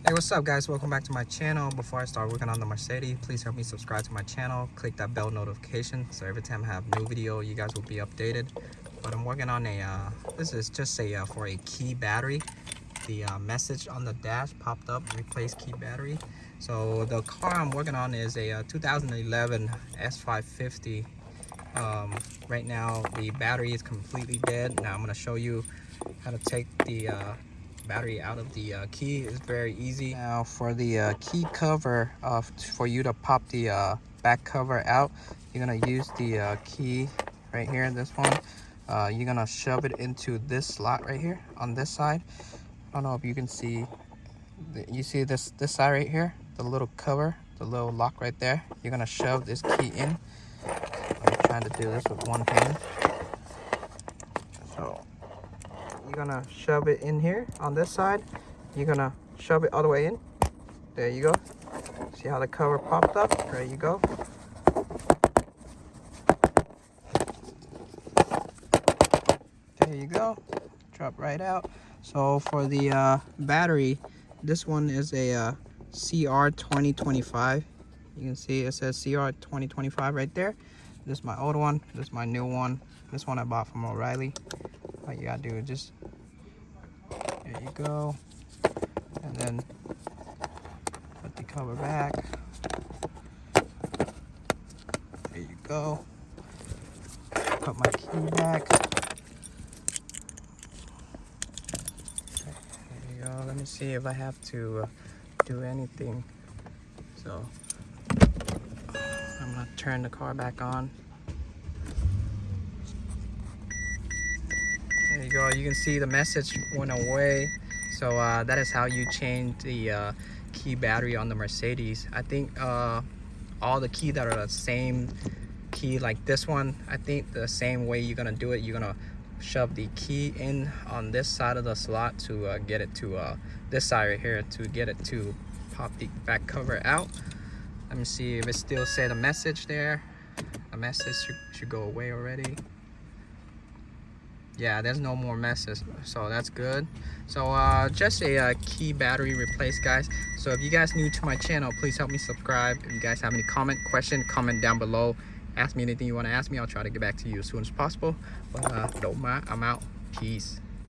Hey, what's up guys? Welcome back to my channel. Before I start working on the Mercedes, please help me subscribe to my channel. Click that bell notification so every time I have new video, you guys will be updated. But I'm working on this is just for a key battery. The message on the dash popped up, replace key battery. So the car I'm working on is a 2011 S550. Right now the battery is completely dead. Now I'm going to show you how to take the battery out of the key. Is very easy. Now for the key cover, for you to pop the back cover out, you're gonna use the key right here, this one. You're gonna shove it into this slot right here on this side. I don't know if you can see, you see this side right here, the little cover, the little lock right there. You're gonna shove this key in. I'm trying to do this with one hand. So you're gonna shove it in here on this side. You're gonna shove it all the way in. There you go. See how the cover popped up? There you go. There you go. Drop right out. So for the battery, this one is a CR 2025. You can see it says CR 2025 right there. This is my old one. This is my new one. This one I bought from O'Reilly. All you gotta do is just, there you go, and then put the cover back. There you go. Put my key back. There you go. Let me see if I have to do anything. So I'm gonna turn the car back on. There you go. You can see the message went away. So that is how you change the key battery on the Mercedes. I think all the keys that are the same key like this one, I think the same way you're gonna do it, you're gonna shove the key in on this side of the slot to get it to this side right here to get it to pop the back cover out. Let me see if it still said a message there. A message should go away already. Yeah, there's no more messes, so that's good. So just a key battery replace, guys. So if you guys new to my channel, please help me subscribe. If you guys have any question, comment down below. Ask me anything you want to ask me. I'll try to get back to you as soon as possible. But I'm out. Peace.